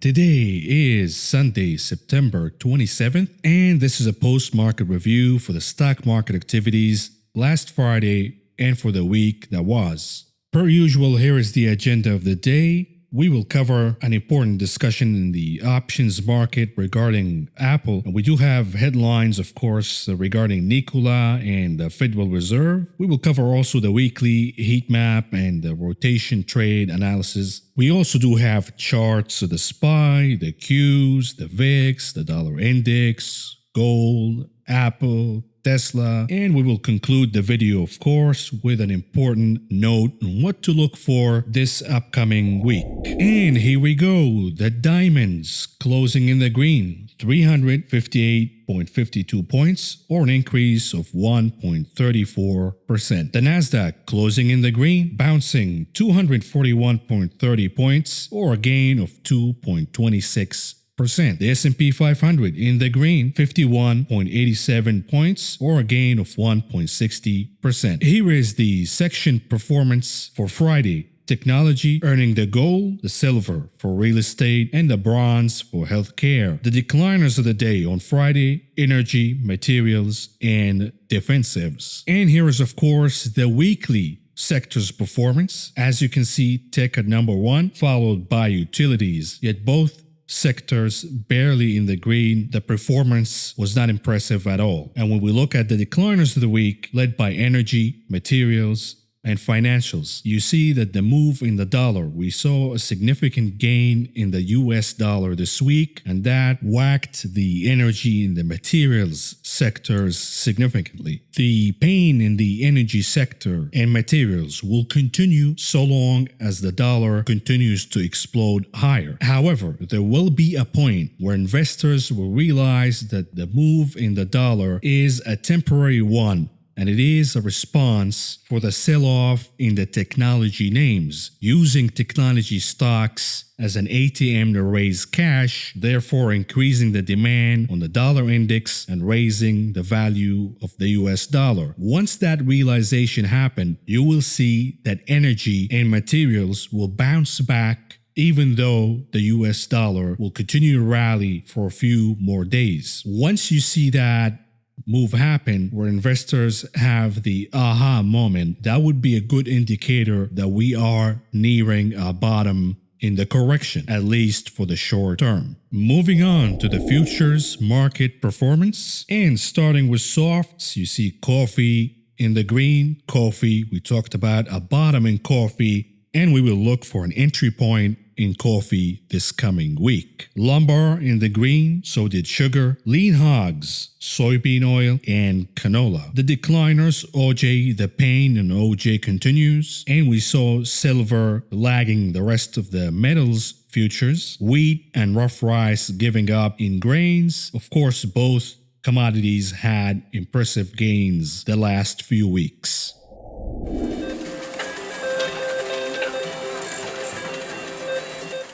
Today is Sunday, September 27th, and this is a post-market review for the stock market activities last Friday and for the week that was. Per usual, here is the agenda of the day. We will cover an important discussion in the options market regarding Apple. We do have headlines, of course, regarding Nikola and the Federal Reserve. We will cover also the weekly heat map and the rotation trade analysis. We also do have charts of the SPY, the Qs, the VIX, the dollar index, gold, Apple, Tesla, and we will conclude the video, of course, with an important note on what to look for this upcoming week. And here we go, the diamonds closing in the green, 358.52 points, or an increase of 1.34%. The Nasdaq closing in the green, bouncing 241.30 points, or a gain of 2.26%. The S&P 500 in the green, 51.87 points, or a gain of 1.60%. Here is the section performance for Friday. Technology earning the gold, the silver for real estate, and the bronze for healthcare. The decliners of the day on Friday, energy, materials, and defensives. And here is, of course, the weekly sectors performance. As you can see, tech at number 1, followed by utilities, yet both sectors barely in the green. The performance was not impressive at all. And when we look at the decliners of the week, led by energy, materials, and financials, you see that the move in the dollar, we saw a significant gain in the US dollar this week, and that whacked the energy and the materials sectors significantly. The pain in the energy sector and materials will continue so long as the dollar continues to explode higher. However, there will be a point where investors will realize that the move in the dollar is a temporary one, and it is a response for the sell-off in the technology names, using technology stocks as an ATM to raise cash, therefore increasing the demand on the dollar index and raising the value of the US dollar. Once that realization happens, you will see that energy and materials will bounce back, even though the US dollar will continue to rally for a few more days. Once you see that move happen where investors have the aha moment, that would be a good indicator that we are nearing a bottom in the correction, at least for the short term. Moving on to the futures market performance, and starting with softs, you see coffee in the green. Coffee, we talked about a bottom in coffee, and we will look for an entry point in coffee this coming week. Lumber in the green, so did sugar, lean hogs, soybean oil, and canola. The decliners, OJ, the pain in OJ continues, and we saw silver lagging the rest of the metals futures, wheat and rough rice giving up in grains. Of course, both commodities had impressive gains the last few weeks.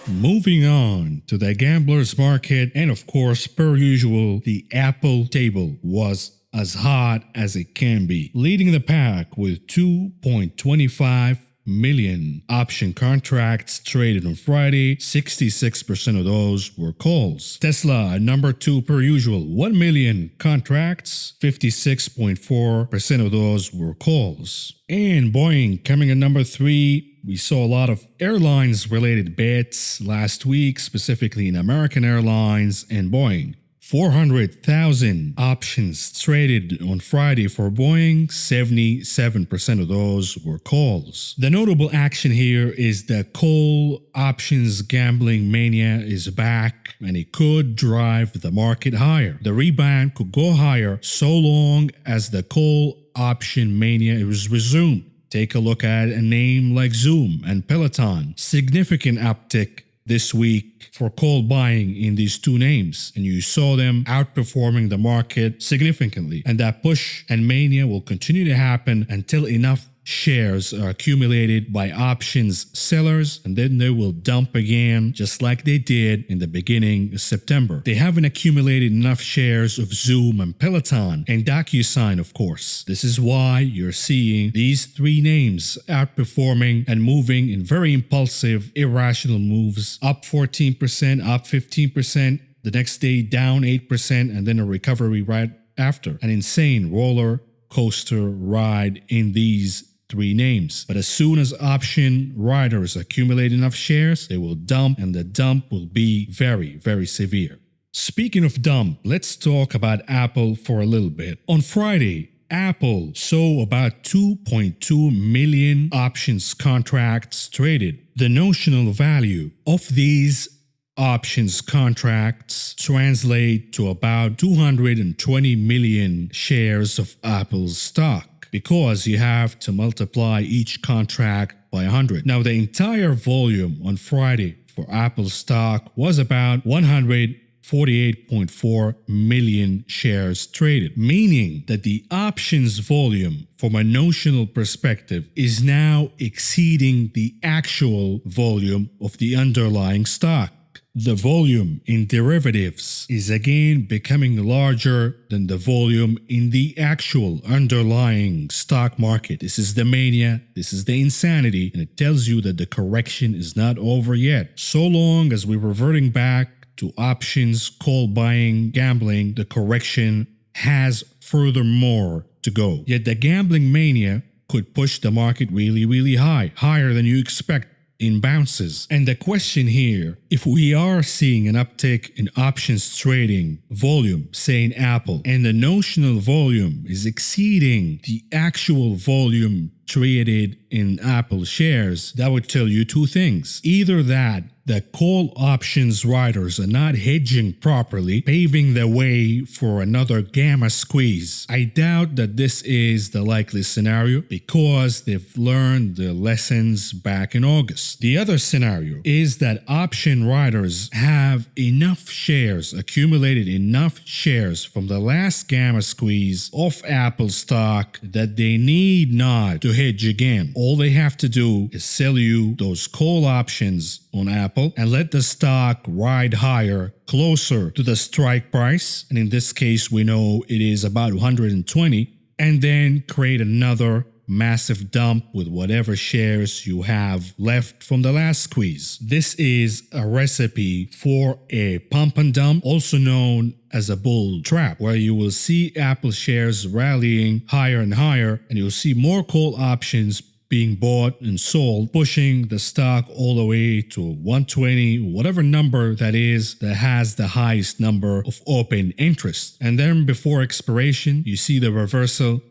Moving on to the gamblers market, and of course, per usual, the Apple table was as hot as it can be, leading the pack with 2.25 million option contracts traded on Friday. 66% of those were calls. Tesla at number 2 per usual, 1 million contracts, 56.4% of those were calls. And Boeing coming at number 3. We saw a lot of airlines related bets last week, specifically in American Airlines and Boeing. 400,000 options traded on Friday for Boeing, 77% of those were calls. The notable action here is that coal options gambling mania is back, and it could drive the market higher. The rebound could go higher so long as the coal option mania is resumed. Take a look at a name like Zoom and Peloton. Significant uptick this week for coal buying in these two names, and you saw them outperforming the market significantly. And that push and mania will continue to happen until enough shares are accumulated by options sellers, and then they will dump again just like they did in the beginning of September. They haven't accumulated enough shares of Zoom and Peloton and DocuSign, of course. This is why you're seeing these three names outperforming and moving in very impulsive, irrational moves, up 14%, up 15%, the next day down 8%, and then a recovery right after. An insane roller coaster ride in these three names. But as soon as option riders accumulate enough shares, they will dump, and the dump will be very, very severe. Speaking of dump, let's talk about Apple for a little bit. On Friday, Apple saw about 2.2 million options contracts traded. The notional value of these options contracts translate to about 220 million shares of Apple's stock, because you have to multiply each contract by 100. Now, the entire volume on Friday for Apple stock was about 148.4 million shares traded, meaning that the options volume from a notional perspective is now exceeding the actual volume of the underlying stock. The volume in derivatives is again becoming larger than the volume in the actual underlying stock market. This is the mania, this is the insanity, and it tells you that the correction is not over yet. So long as we're reverting back to options, call buying, gambling, the correction has furthermore to go. Yet the gambling mania could push the market really, really high, higher than you expect in bounces. And the question here, if we are seeing an uptick in options trading volume, say in Apple, and the notional volume is exceeding the actual volume traded in Apple shares, that would tell you two things. Either that the call options riders are not hedging properly, paving the way for another gamma squeeze. I doubt that this is the likely scenario because they've learned the lessons back in August. The other scenario is that option riders have enough shares, accumulated enough shares from the last gamma squeeze of Apple stock that they need not to hedge again. All they have to do is sell you those call options on Apple and let the stock ride higher, closer to the strike price, and in this case we know it is about 120, and then create another massive dump with whatever shares you have left from the last squeeze. This is a recipe for a pump and dump, also known as a bull trap, where you will see Apple shares rallying higher and higher, and you'll see more call options being bought and sold, pushing the stock all the way to 120, whatever number that is that has the highest number of open interest. And then before expiration, you see the reversal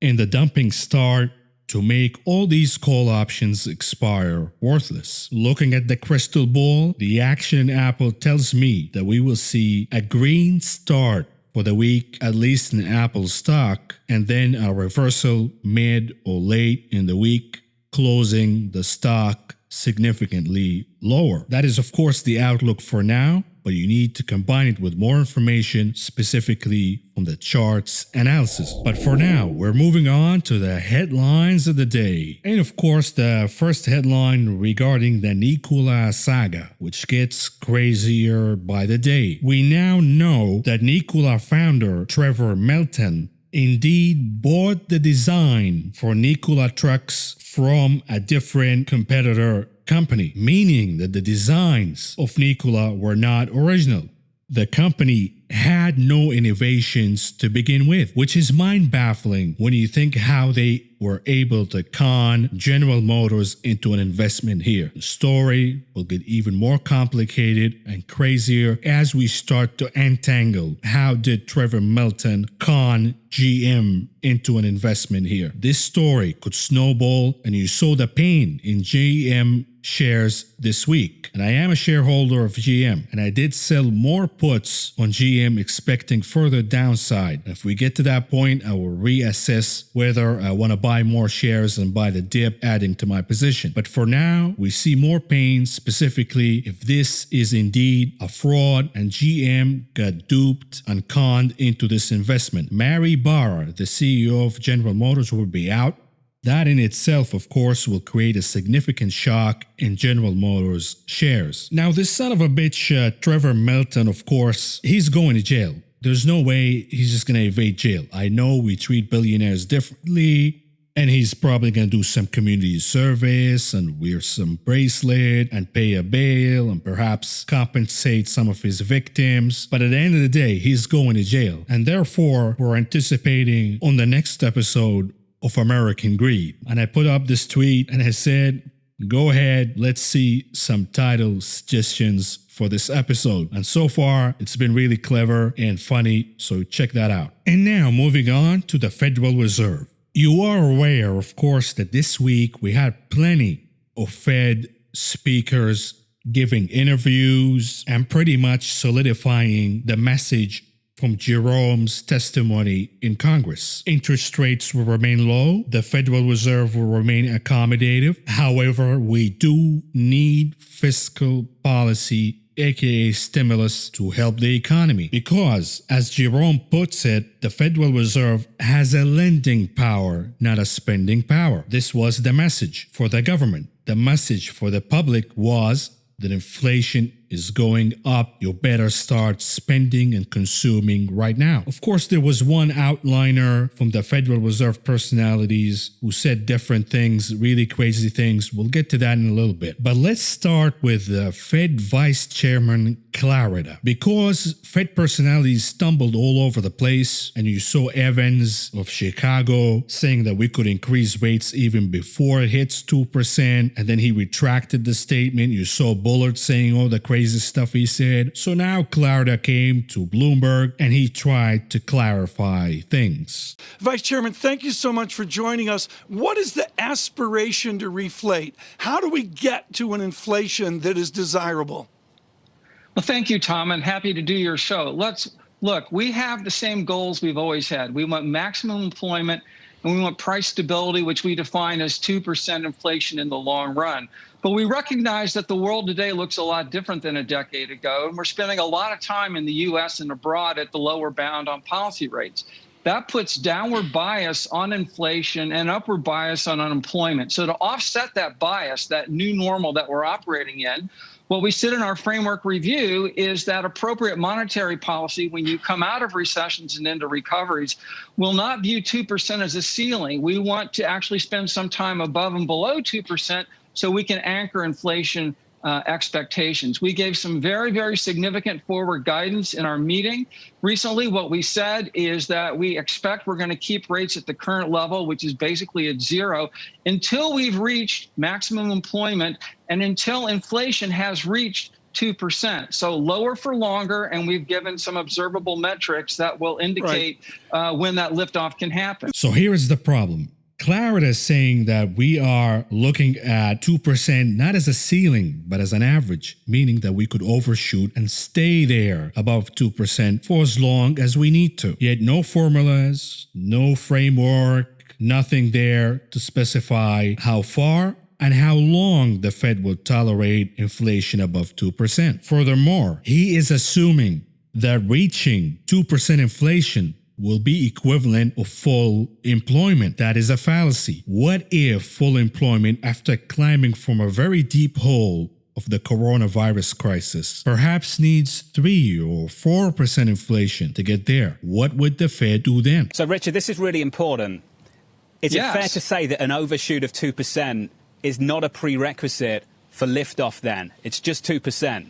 and the dumping start to make all these call options expire worthless. Looking at the crystal ball, the action in Apple tells me that we will see a green start for the week, at least in Apple stock, and then a reversal mid or late in the week, closing the stock significantly lower. That is, of course, the outlook for now, but you need to combine it with more information, specifically on the charts analysis. But for now, we're moving on to the headlines of the day. And of course, the first headline regarding the Nikola saga, which gets crazier by the day. We now know that Nikola founder Trevor Melton indeed bought the design for Nikola trucks from a different competitor company, meaning that the designs of Nikola were not original. The company had no innovations to begin with, which is mind-baffling when you think how they were able to con General Motors into an investment here. The story will get even more complicated and crazier as we start to untangle how did Trevor Melton con GM into an investment here. This story could snowball, and you saw the pain in GM shares this week. And I am a shareholder of GM, and I did sell more puts on GM expecting further downside. And if we get to that point, I will reassess whether I want to buy more shares and buy the dip, adding to my position. But for now, we see more pain, specifically if this is indeed a fraud and GM got duped and conned into this investment. Mary Barra, the CEO of General Motors, will be out That in itself, of course, will create a significant shock in General Motors shares. Now, this son of a bitch, Trevor Melton, of course, he's going to jail. There's no way he's just going to evade jail. I know we treat billionaires differently, and he's probably going to do some community service and wear some bracelet and pay a bail and perhaps compensate some of his victims. But at the end of the day, he's going to jail. And therefore, we're anticipating on the next episode of American Greed. And I put up this tweet and I said, go ahead, let's see some title suggestions for this episode. And so far, it's been really clever and funny, so check that out. And now, moving on to the Federal Reserve. You are aware, of course, that this week we had plenty of Fed speakers giving interviews and pretty much solidifying the message from Jerome's testimony in Congress. Interest rates will remain low. The Federal Reserve will remain accommodative. However, we do need fiscal policy, aka stimulus, to help the economy. Because, as Jerome puts it, the Federal Reserve has a lending power, not a spending power. This was the message for the government. The message for the public was that inflation is going up. You better start spending and consuming right now. Of course, there was one outliner from the Federal Reserve personalities who said different things, really crazy things. We'll get to that in a little bit. But let's start with the Fed Vice Chairman Clarida. Because Fed personalities stumbled all over the place, and you saw Evans of Chicago saying that we could increase rates even before it hits 2%, and then he retracted the statement. You saw Bullard saying all the crazy stuff he said. So now Clarida came to Bloomberg and he tried to clarify things. Vice Chairman, thank you so much for joining us. What is the aspiration to reflate? How do we get to an inflation that is desirable? Well, thank you, Tom, and happy to do your show. Look, we have the same goals we've always had. We want maximum employment and we want price stability, which we define as 2% inflation in the long run. But we recognize that the world today looks a lot different than a decade ago, and we're spending a lot of time in the U.S. and abroad at the lower bound on policy rates. That puts downward bias on inflation and upward bias on unemployment. So to offset that bias, that new normal that we're operating in, what we said in our framework review is that appropriate monetary policy, when you come out of recessions and into recoveries, will not view 2% as a ceiling. We want to actually spend some time above and below 2% so we can anchor inflation expectations. We gave some very, very significant forward guidance in our meeting. Recently, what we said is that we expect we're going to keep rates at the current level, which is basically at zero, until we've reached maximum employment and until inflation has reached 2%. So lower for longer, and we've given some observable metrics that will indicate when that liftoff can happen. So here is the problem. Clarida is saying that we are looking at 2% not as a ceiling, but as an average, meaning that we could overshoot and stay there above 2% for as long as we need to. Yet no formulas, no framework, nothing there to specify how far and how long the Fed will tolerate inflation above 2%. Furthermore, he is assuming that reaching 2% inflation will be equivalent of full employment. That is a fallacy. What if full employment, after climbing from a very deep hole of the coronavirus crisis, perhaps needs 3 or 4% inflation to get there? What would the Fed do then? So, Richard, this is really important. Is it fair to say that an overshoot of 2% is not a prerequisite for liftoff then? It's just 2%.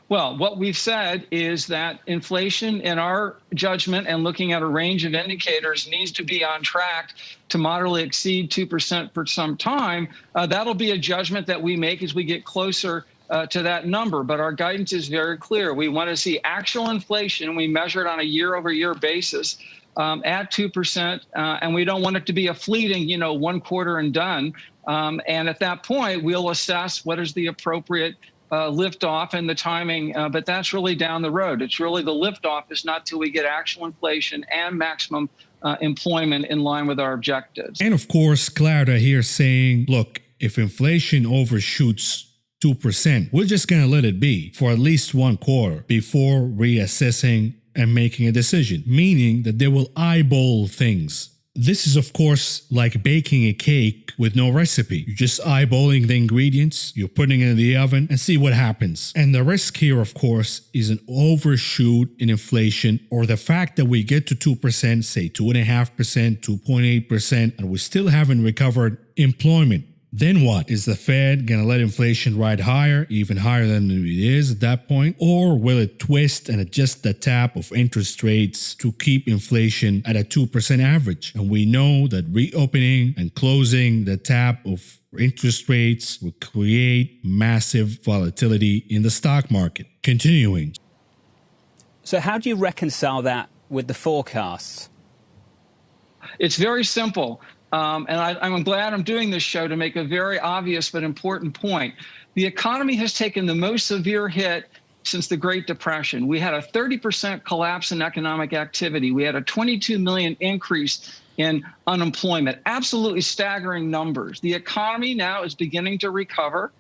Well, what we've said is that inflation, in our judgment and looking at a range of indicators, needs to be on track to moderately exceed 2% for some time. That'll be a judgment that we make as we get closer to that number. But our guidance is very clear. We want to see actual inflation, and we measure it on a year-over-year basis at 2%. And we don't want it to be a fleeting, one quarter and done. And at that point, we'll assess what is the appropriate liftoff and the timing, but that's really down the road. It's really the liftoff is not till we get actual inflation and maximum employment in line with our objectives. And of course, Clarida here saying, look, if inflation overshoots 2%, we're just going to let it be for at least one quarter before reassessing and making a decision, meaning that they will eyeball things This is, of course, like baking a cake with no recipe. You're just eyeballing the ingredients, you're putting it in the oven, and see what happens. And the risk here, of course, is an overshoot in inflation, or the fact that we get to 2%, say 2.5%, 2.8%, and we still haven't recovered employment. Then what? Is the Fed going to let inflation ride higher, even higher than it is at that point? Or will it twist and adjust the tap of interest rates to keep inflation at a 2% average? And we know that reopening and closing the tap of interest rates will create massive volatility in the stock market. Continuing. So how do you reconcile that with the forecasts? It's very simple. And I'm glad I'm doing this show to make a very obvious but important point. The economy has taken the most severe hit since the Great Depression. We had a 30% collapse in economic activity. We had a 22 million increase in unemployment. Absolutely staggering numbers. The economy now is beginning to recover.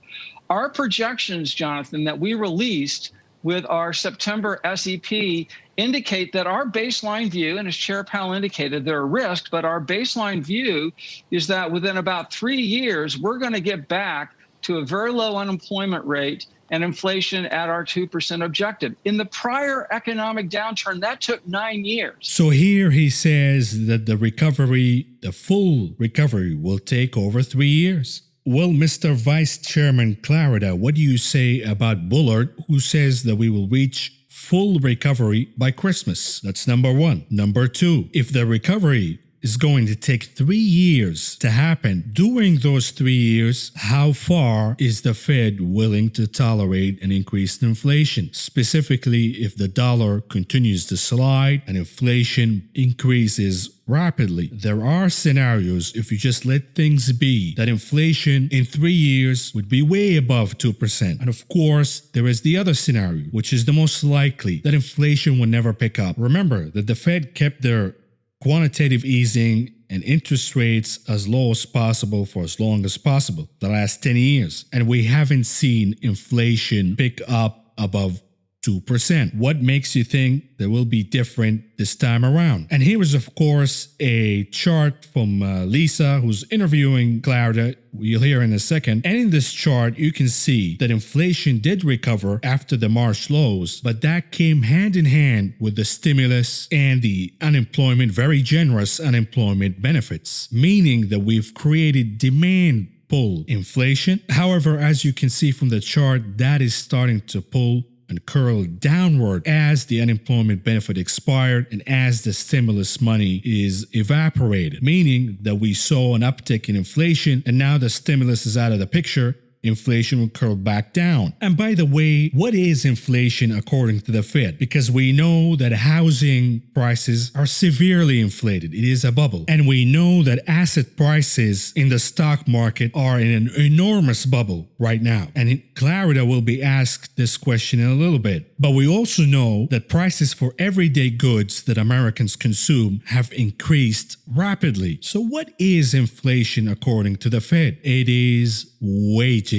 Our projections, Jonathan, that we released with our September SEP indicate that our baseline view, and as Chair Powell indicated, there are risks, but our baseline view is that within about 3 years, we're going to get back to a very low unemployment rate and inflation at our 2% objective. In the prior economic downturn, that took 9 years. So here he says that the full recovery will take over 3 years. Well, Mr. Vice Chairman Clarida, what do you say about Bullard, who says that we will reach full recovery by Christmas? That's number one. Number two, if the recovery is going to take 3 years to happen, during those 3 years, how far is the Fed willing to tolerate an increased inflation? Specifically, if the dollar continues to slide and inflation increases rapidly. There are scenarios, if you just let things be, that inflation in 3 years would be way above 2%. And of course, there is the other scenario, which is the most likely, that inflation will never pick up. Remember that the Fed kept their quantitative easing and interest rates as low as possible for as long as possible, the last 10 years. And we haven't seen inflation pick up above 2%. What makes you think that will be different this time around? And here is, of course, a chart from Lisa, who's interviewing Clarida. You'll hear in a second. And in this chart, you can see that inflation did recover after the March lows, but that came hand in hand with the stimulus and the unemployment, very generous unemployment benefits, meaning that we've created demand pull inflation. However, as you can see from the chart, that is starting to pull and curl downward as the unemployment benefit expired and as the stimulus money is evaporated, meaning that we saw an uptick in inflation and now the stimulus is out of the picture. Inflation will curl back down. And by the way, what is inflation according to the Fed? Because we know that housing prices are severely inflated. It is a bubble. And we know that asset prices in the stock market are in an enormous bubble right now. And Clarida will be asked this question in a little bit. But we also know that prices for everyday goods that Americans consume have increased rapidly. So what is inflation according to the Fed? It is wages.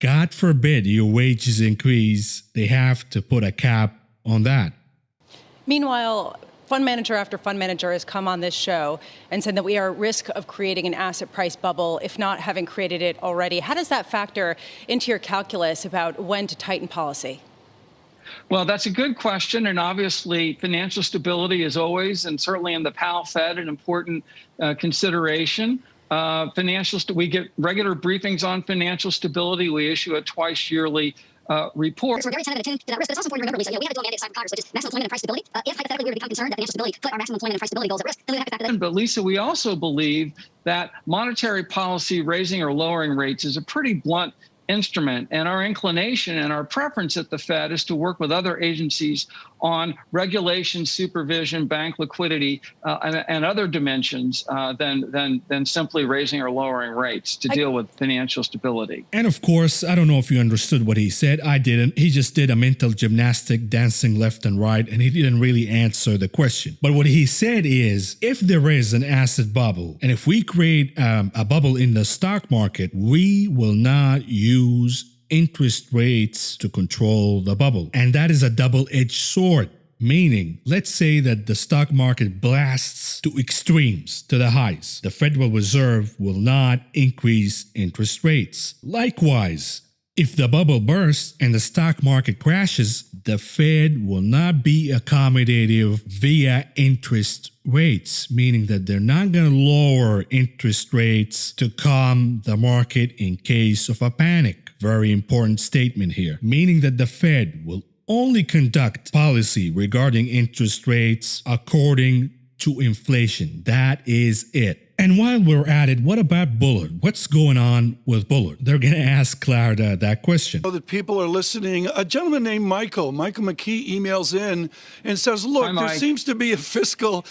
God forbid your wages increase. They have to put a cap on that. Meanwhile, fund manager after fund manager has come on this show and said that we are at risk of creating an asset price bubble, if not having created it already. How does that factor into your calculus about when to tighten policy? Well, that's a good question. And obviously, financial stability is always, and certainly in the Powell Fed, an important consideration. We get regular briefings on financial stability. We issue a twice yearly report. So we're very attentive to that risk, but it's also important to remember, Lisa, we have a dual mandate inside Congress, which is maximum employment and price stability. If hypothetically we were to become concerned that financial stability put our maximum employment and price stability goals at risk, then we have to factor that. But Lisa, we also believe that monetary policy raising or lowering rates is a pretty blunt instrument, and our inclination and our preference at the Fed is to work with other agencies on regulation, supervision, bank liquidity, and other dimensions than simply raising or lowering rates to deal with financial stability. And of course, I don't know if you understood what he said. I didn't. He just did a mental gymnastic, dancing left and right, and he didn't really answer the question. But what he said is, if there is an asset bubble, and if we create a bubble in the stock market, we will not use interest rates to control the bubble. And that is a double-edged sword. Meaning, let's say that the stock market blasts to extremes, to the highs. The Federal Reserve will not increase interest rates. Likewise, if the bubble bursts and the stock market crashes, the Fed will not be accommodative via interest rates, meaning that they're not going to lower interest rates to calm the market in case of a panic. Very important statement here, meaning that the Fed will only conduct policy regarding interest rates according to inflation. That is it. And while we're at it, what about Bullard? What's going on with Bullard? They're going to ask Clara that question. Know that people are listening. A gentleman named Michael McKee emails in and says, look, Hi, there Mike. seems to be a fiscal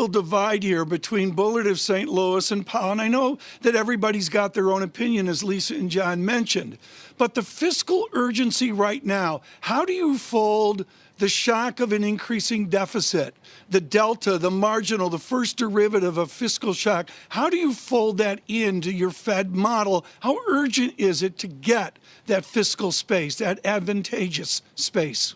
divide here between Bullard of St. Louis and Powell. And I know that everybody's got their own opinion, as Lisa and John mentioned. But the fiscal urgency right now, how do you fold the shock of an increasing deficit, the delta, the marginal, the first derivative of fiscal shock? How do you fold that into your Fed model? How urgent is it to get that fiscal space, that advantageous space?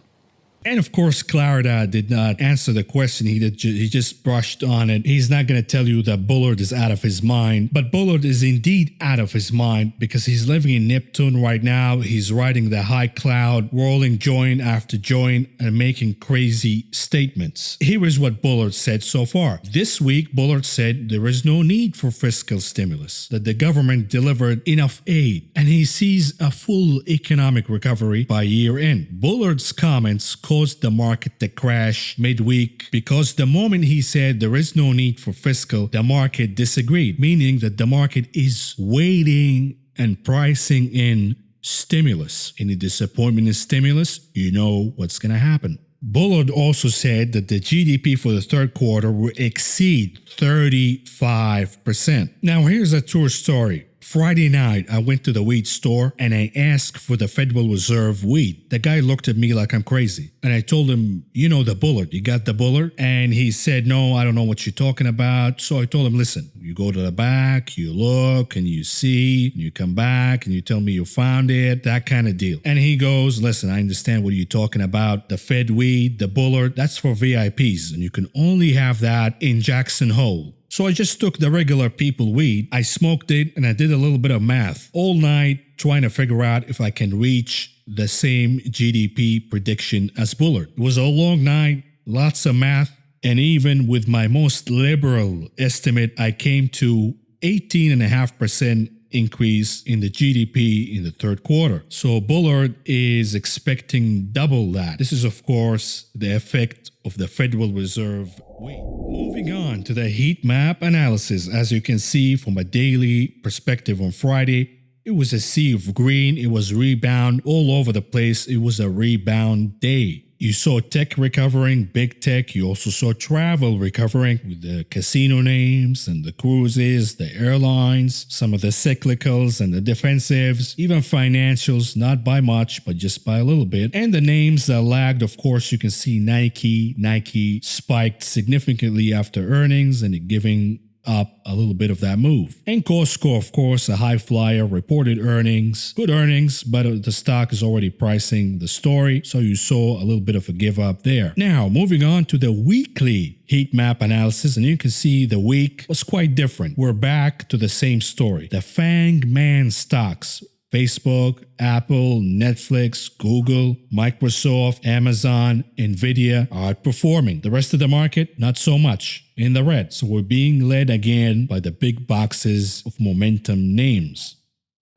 And of course, Clarida did not answer the question. He just brushed on it. He's not going to tell you that Bullard is out of his mind. But Bullard is indeed out of his mind because he's living in Neptune right now. He's riding the high cloud, rolling joint after joint and making crazy statements. Here is what Bullard said so far. This week, Bullard said there is no need for fiscal stimulus, that the government delivered enough aid, and he sees a full economic recovery by year end. Bullard's comments caused the market to crash midweek because the moment he said there is no need for fiscal, the market disagreed, meaning that the market is waiting and pricing in stimulus. Any disappointment in stimulus, you know what's going to happen. Bullard also said that the GDP for the third quarter will exceed 35%. Now here's a true story. Friday night, I went to the weed store and I asked for the Federal Reserve weed. The guy looked at me like I'm crazy. And I told him, you know the Bullard, you got the Bullard? And he said, no, I don't know what you're talking about. So I told him, listen, you go to the back, you look and you see, and you come back and you tell me you found it, that kind of deal. And he goes, listen, I understand what you're talking about. The Fed weed, the Bullard, that's for VIPs. And you can only have that in Jackson Hole. So I just took the regular people weed, I smoked it, and I did a little bit of math all night trying to figure out if I can reach the same GDP prediction as Bullard. It was a long night, lots of math, and even with my most liberal estimate, I came to 18.5% increase in the GDP in the third quarter. So Bullard is expecting double that. This is, of course, the effect of the Federal Reserve week. Moving on to the heat map analysis. As you can see from a daily perspective on Friday, it was a sea of green. It was rebound all over the place. It was a rebound day. You saw tech recovering, big tech. You also saw travel recovering with the casino names and the cruises, the airlines, some of the cyclicals and the defensives, even financials, not by much, but just by a little bit. And the names that lagged, of course, you can see Nike spiked significantly after earnings and giving up a little bit of that move. And Costco, of course, a high flyer, reported earnings, good earnings, but the stock is already pricing the story, so you saw a little bit of a give up there. Now, moving on to the weekly heat map analysis, and you can see the week was quite different. We're back to the same story. The FANG man stocks, Facebook, Apple, Netflix, Google, Microsoft, Amazon, Nvidia are outperforming. The rest of the market, not so much, in the red. So we're being led again by the big boxes of momentum names.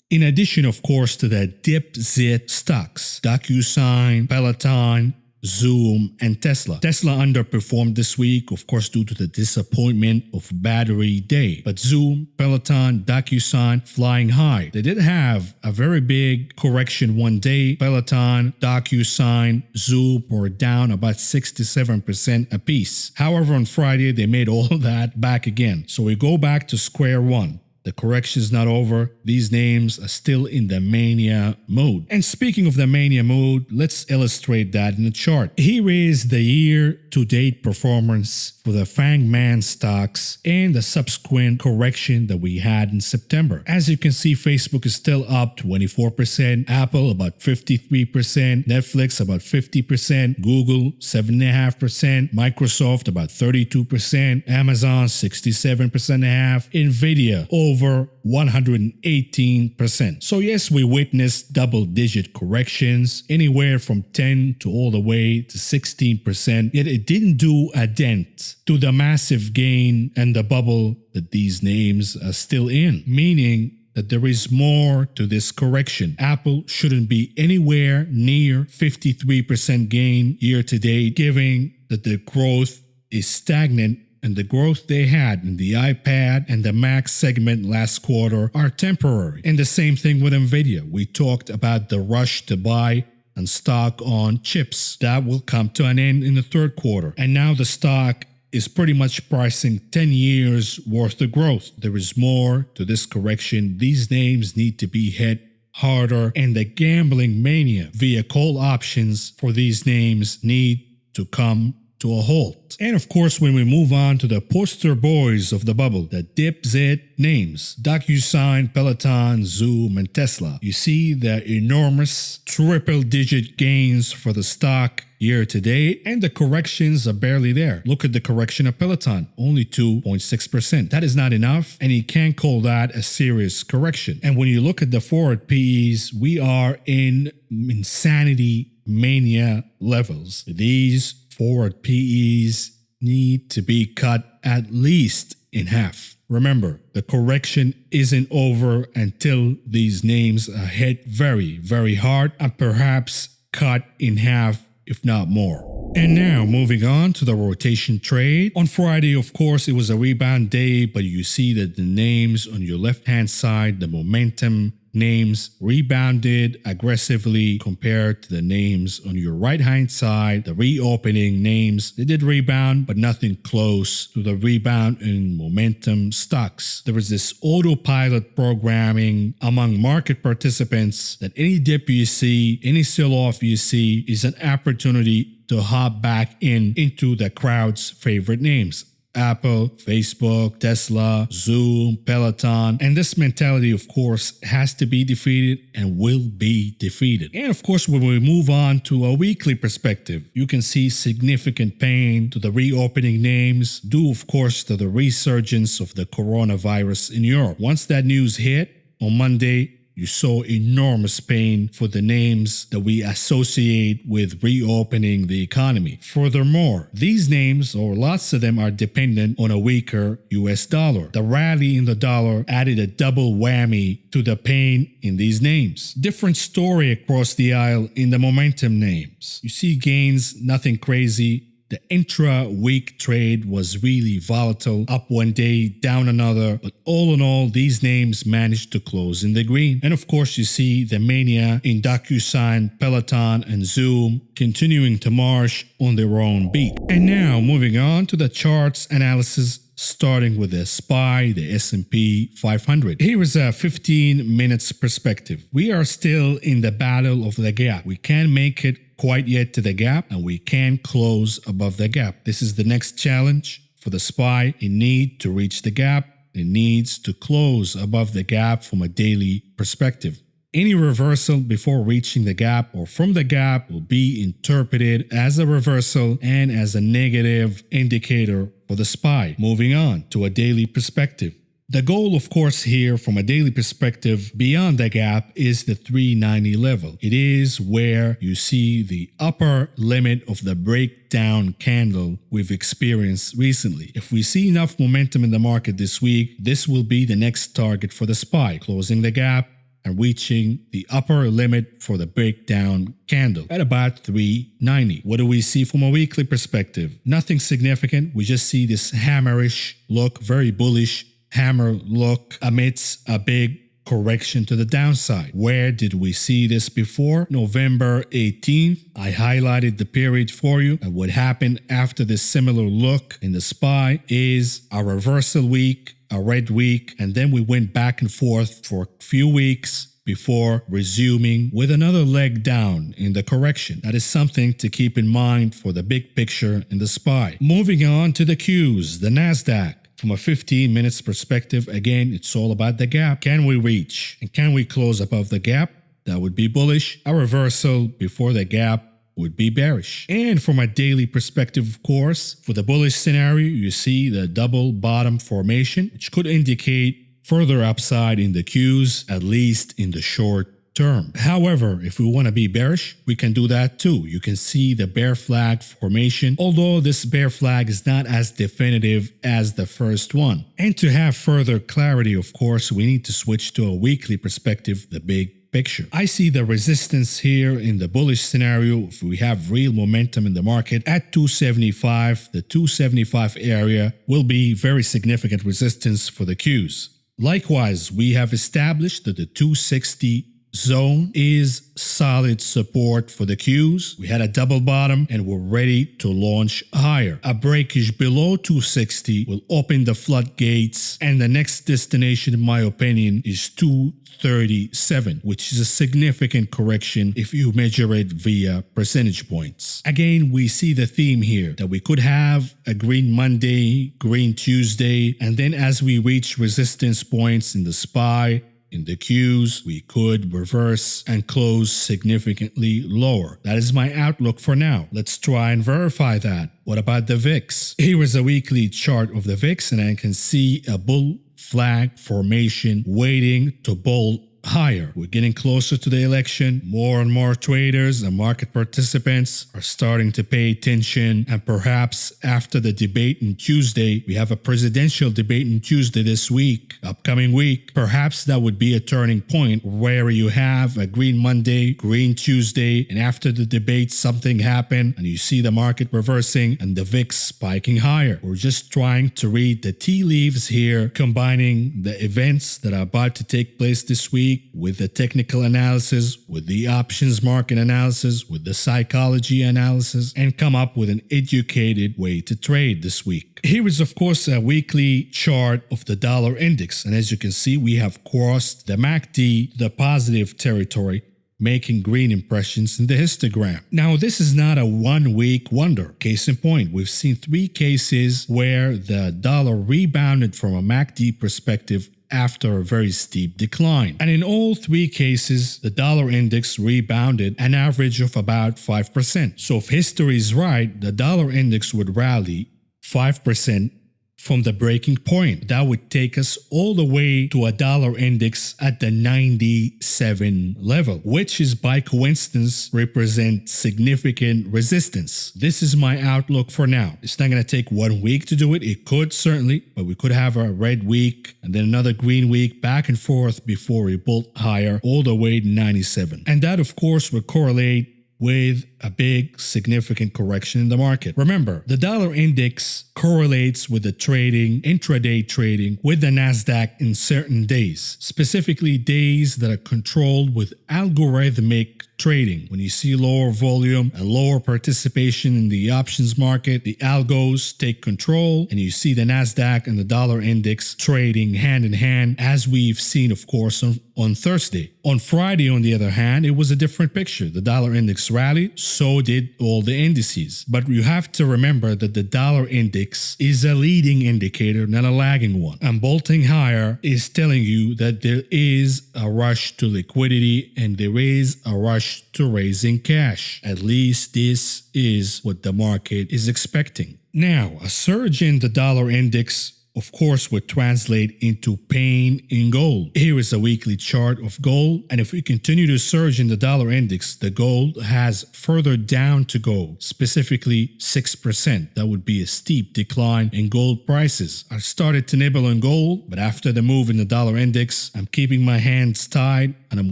In addition, of course, to the dip-zit stocks, DocuSign, Peloton, Zoom, and Tesla. Tesla underperformed this week, of course, due to the disappointment of Battery Day. But Zoom, Peloton, DocuSign flying high. They did have a very big correction one day. Peloton, DocuSign, Zoom were down about 67% apiece. However, on Friday, they made all of that back again. So we go back to square one. The correction is not over. These names are still in the mania mode. And speaking of the mania mode, let's illustrate that in a chart. Here is the year-to-date performance for the Fang Man stocks and the subsequent correction that we had in September. As you can see, Facebook is still up 24%, Apple about 53%, Netflix about 50%, Google 7.5%, Microsoft about 32%, Amazon 67.5%, Nvidia over 118%. So yes, we witnessed double-digit corrections, anywhere from 10 to all the way to 16%, yet it didn't do a dent to the massive gain and the bubble that these names are still in, meaning that there is more to this correction. Apple shouldn't be anywhere near 53% gain year to date, given that the growth is stagnant and the growth they had in the iPad and the Mac segment last quarter are temporary. And the same thing with Nvidia. We talked about the rush to buy and stock on chips. That will come to an end in the third quarter. And now the stock is pretty much pricing 10 years worth of growth. There is more to this correction. These names need to be hit harder, and the gambling mania via call options for these names need to come to a halt. And of course, when we move on to the poster boys of the bubble, the dip-zit names, DocuSign, Peloton, Zoom, and Tesla, you see the enormous triple-digit gains for the stock year to date, and the corrections are barely there. Look at the correction of Peloton, only 2.6%. That is not enough, and you can't call that a serious correction. And when you look at the forward PEs, we are in insanity mania levels. These forward PEs need to be cut at least in half. Remember, the correction isn't over until these names are hit very, very hard and perhaps cut in half, if not more. And now, moving on to the rotation trade. On Friday, of course, it was a rebound day, but you see that the names on your left-hand side, the momentum names rebounded aggressively compared to the names on your right-hand side. The reopening names, they did rebound, but nothing close to the rebound in momentum stocks. There is this autopilot programming among market participants that any dip you see, any sell-off you see is an opportunity to hop back into the crowd's favorite names. Apple, Facebook, Tesla, Zoom, Peloton. And this mentality, of course, has to be defeated and will be defeated. And of course, when we move on to a weekly perspective, you can see significant pain to the reopening names, due, of course, to the resurgence of the coronavirus in Europe. Once that news hit on Monday, you saw enormous pain for the names that we associate with reopening the economy. Furthermore, these names, or lots of them, are dependent on a weaker US dollar. The rally in the dollar added a double whammy to the pain in these names. Different story across the aisle in the momentum names. You see gains, nothing crazy. The intra-week trade was really volatile, up one day, down another, but all in all, these names managed to close in the green. And of course, you see the mania in DocuSign, Peloton, and Zoom continuing to march on their own beat. And now, moving on to the charts analysis, starting with the SPY, the S&P 500. Here is a 15 minutes perspective. We are still in the battle of the gap. We can't make it quite yet to the gap, and we can close above the gap. This is the next challenge for the SPY. It needs to reach the gap. It needs to close above the gap from a daily perspective. Any reversal before reaching the gap or from the gap will be interpreted as a reversal and as a negative indicator for the SPY. Moving on to a daily perspective. The goal, of course, here from a daily perspective beyond the gap is the 390 level. It is where you see the upper limit of the breakdown candle we've experienced recently. If we see enough momentum in the market this week, this will be the next target for the SPY, closing the gap and reaching the upper limit for the breakdown candle at about 390. What do we see from a weekly perspective? Nothing significant. We just see this hammerish look, very bullish hammer look amidst a big correction to the downside. Where did we see this before? November 18th. I highlighted the period for you, and what happened after this similar look in the SPY is a reversal week a red week, and then we went back and forth for a few weeks before resuming with another leg down in the correction. That is something to keep in mind for the big picture in the SPY. Moving on to the Qs, the NASDAQ. From a 15 minutes perspective, again, it's all about the gap. Can we reach and can we close above the gap? That would be bullish. A reversal before the gap would be bearish. And from a daily perspective, of course, for the bullish scenario, you see the double bottom formation, which could indicate further upside in the Qs, at least in the short term. However, if we want to be bearish, we can do that too. You can see the bear flag formation, although this bear flag is not as definitive as the first one. And to have further clarity, of course, we need to switch to a weekly perspective, the big picture. I see the resistance here in the bullish scenario. If we have real momentum in the market at 275, the 275 area will be very significant resistance for the Qs. Likewise, we have established that the 260 zone is solid support for the Qs. We had a double bottom and we're ready to launch higher. A breakage below 260 will open the floodgates, and the next destination, in my opinion, is 237, which is a significant correction if you measure it via percentage points. Again, we see the theme here that we could have a green Monday, green Tuesday, and then as we reach resistance points in the SPY, in the Qs, we could reverse and close significantly lower. That is my outlook for now. Let's try and verify that. What about the VIX? Here is a weekly chart of the VIX, and I can see a bull flag formation waiting to bull higher. We're getting closer to the election. More and more traders and market participants are starting to pay attention, and perhaps after the debate on Tuesday, we have a presidential debate on Tuesday this week, upcoming week. Perhaps that would be a turning point where you have a green Monday, green Tuesday, and after the debate something happened and you see the market reversing and the VIX spiking higher. We're just trying to read the tea leaves here, combining the events that are about to take place this week with the technical analysis, with the options market analysis, with the psychology analysis, and come up with an educated way to trade this week. Here is, of course, a weekly chart of the dollar index. And as you can see, we have crossed the MACD, the positive territory, making green impressions in the histogram. Now, this is not a one-week wonder. Case in point, we've seen 3 cases where the dollar rebounded from a MACD perspective after a very steep decline. And in all 3 cases, the dollar index rebounded an average of about 5%. So if history is right, the dollar index would rally 5% from the breaking point. That would take us all the way to a dollar index at the 97 level, which is by coincidence represent significant resistance. This is my outlook for now. It's not going to take 1 week to do it. It could certainly, but we could have a red week and then another green week back and forth before we bolt higher all the way to 97. And that, of course, would correlate with a big significant correction in the market. Remember, the dollar index correlates with the trading, intraday trading with the NASDAQ in certain days, specifically days that are controlled with algorithmic trading. When you see lower volume and lower participation in the options market, the algos take control, and you see the NASDAQ and the dollar index trading hand in hand, as we've seen, of course, on Thursday. On Friday, on the other hand, it was a different picture. The dollar index rallied, so did all the indices. But you have to remember that the dollar index is a leading indicator, not a lagging one. And bolting higher is telling you that there is a rush to liquidity and there is a rush to raising cash. At least this is what the market is expecting. Now, a surge in the dollar index, of course, would translate into pain in gold. Here is a weekly chart of gold, and if we continue to surge in the dollar index, the gold has further down to go, specifically 6%. That would be a steep decline in gold prices. I started to nibble on gold, but after the move in the dollar index, I'm keeping my hands tied and I'm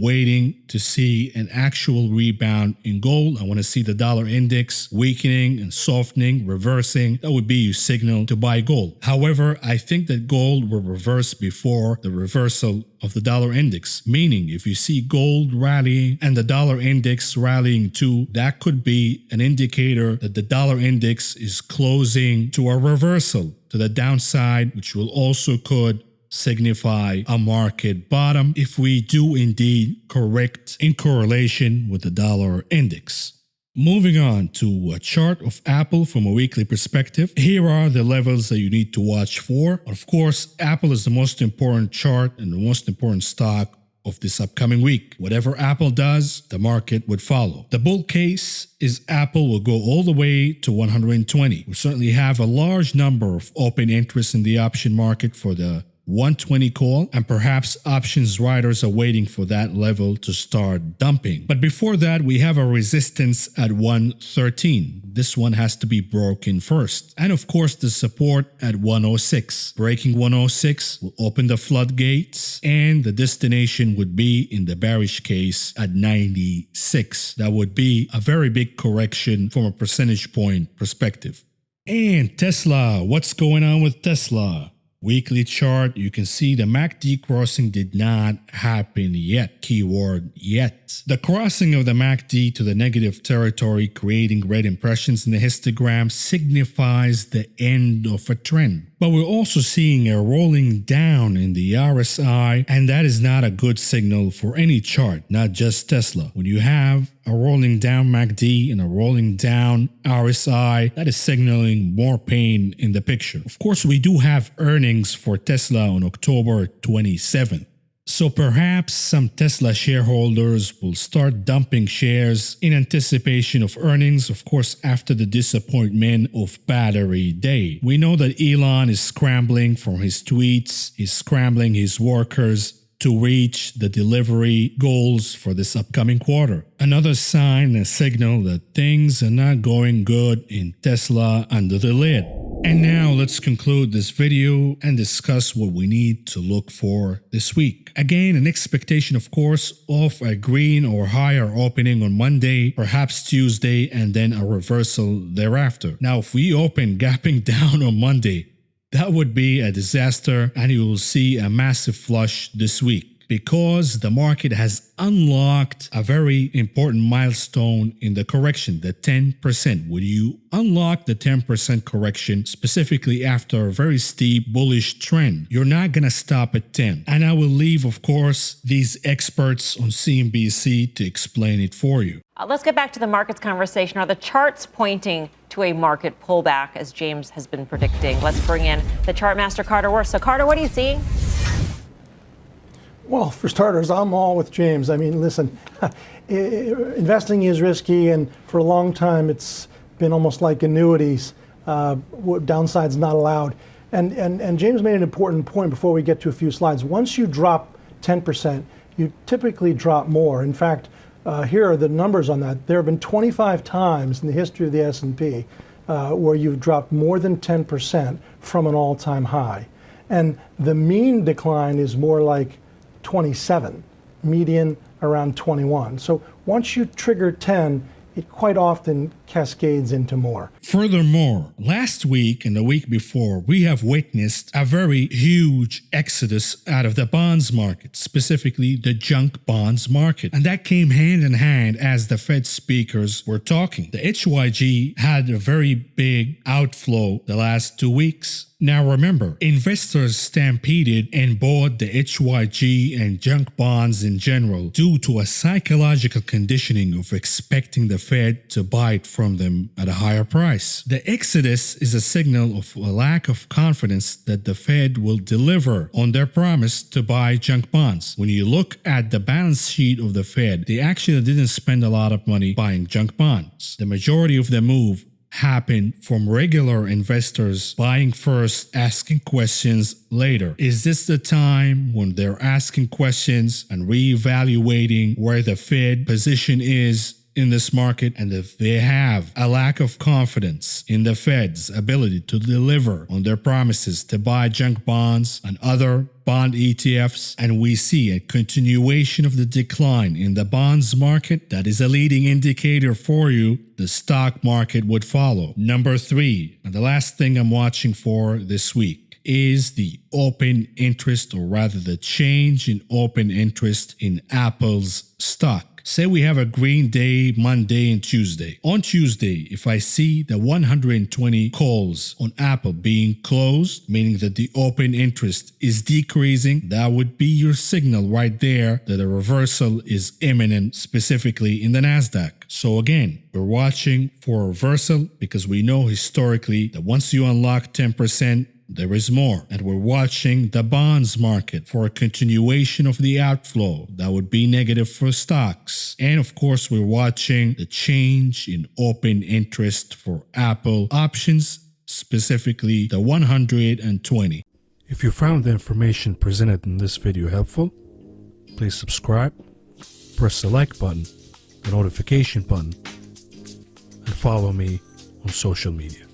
waiting to see an actual rebound in gold. I want to see the dollar index weakening and softening, reversing. That would be your signal to buy gold. However, I think that gold will reverse before the reversal of the dollar index, meaning if you see gold rallying and the dollar index rallying too, that could be an indicator that the dollar index is closing to a reversal to the downside, which will also could signify a market bottom if we do indeed correct in correlation with the dollar index. Moving on to a chart of Apple from a weekly perspective, here are the levels that you need to watch for. Of course, Apple is the most important chart and the most important stock of this upcoming week. Whatever Apple does, the market would follow. The bull case is Apple will go all the way to 120. We certainly have a large number of open interest in the option market for the 120 call, and perhaps options riders are waiting for that level to start dumping. But before that, we have a resistance at 113. This one has to be broken first. And of course, the support at 106. Breaking 106 will open the floodgates, and the destination would be, in the bearish case, at 96. That would be a very big correction from a percentage point perspective. And Tesla, what's going on with Tesla? Weekly chart, you can see the MACD crossing did not happen yet. Keyword yet. The crossing of the MACD to the negative territory, creating red impressions in the histogram, signifies the end of a trend. But we're also seeing a rolling down in the RSI, and that is not a good signal for any chart, not just Tesla. When you have a rolling down MACD and a rolling down RSI, that is signaling more pain in the picture. Of course, we do have earnings for Tesla on October 27th. So perhaps some Tesla shareholders will start dumping shares in anticipation of earnings, of course, after the disappointment of Battery Day. We know that Elon is scrambling from his tweets, he's scrambling his workers to reach the delivery goals for this upcoming quarter. Another sign, a signal that things are not going good in Tesla under the lid. And now let's conclude this video and discuss what we need to look for this week. Again, an expectation, of course, of a green or higher opening on Monday, perhaps Tuesday, and then a reversal thereafter. Now, if we open gapping down on Monday, that would be a disaster, and you will see a massive flush this week because the market has unlocked a very important milestone in the correction, the 10%. When you unlock the 10% correction, specifically after a very steep bullish trend, you're not going to stop at 10. And I will leave, of course, these experts on CNBC to explain it for you. Let's get back to the markets conversation. Are the charts pointing to a market pullback, as James has been predicting? Let's bring in the chart master, Carter Worth. So, Carter, what are you seeing? Well, for starters, I'm all with James. I mean, listen, investing is risky, and for a long time, it's been almost like annuities. Downside's not allowed. And James made an important point before we get to a few slides. Once you drop 10%, you typically drop more. In fact, here are the numbers on that. There have been 25 times in the history of the S&P where you've dropped more than 10% from an all-time high. And the mean decline is more like 27, median around 21. So once you trigger 10, it quite often cascades into more. Furthermore, last week and the week before, we have witnessed a very huge exodus out of the bonds market, specifically the junk bonds market. And that came hand in hand as the Fed speakers were talking. The HYG had a very big outflow the last 2 weeks. Now remember, investors stampeded and bought the HYG and junk bonds in general due to a psychological conditioning of expecting the Fed to buy it from them at a higher price. The exodus is a signal of a lack of confidence that the Fed will deliver on their promise to buy junk bonds. When you look at the balance sheet of the Fed, they actually didn't spend a lot of money buying junk bonds. The majority of the move happened from regular investors buying first, asking questions later. Is this the time when they're asking questions and reevaluating where the Fed position is in this market? And if they have a lack of confidence in the Fed's ability to deliver on their promises to buy junk bonds and other bond ETFs, and we see a continuation of the decline in the bonds market, that is a leading indicator for you. The stock market would follow. Number 3, and the last thing I'm watching for this week, is the open interest, or rather the change in open interest in Apple's stock. Say we have a green day, Monday and Tuesday. On Tuesday, if I see the 120 calls on Apple being closed, meaning that the open interest is decreasing, that would be your signal right there that a reversal is imminent, specifically in the Nasdaq. So again, we're watching for a reversal because we know historically that once you unlock 10%, there is more. And we're watching the bonds market for a continuation of the outflow that would be negative for stocks. And of course, we're watching the change in open interest for Apple options, specifically the 120. If you found the information presented in this video helpful, please subscribe, press the like button, the notification button, and follow me on social media.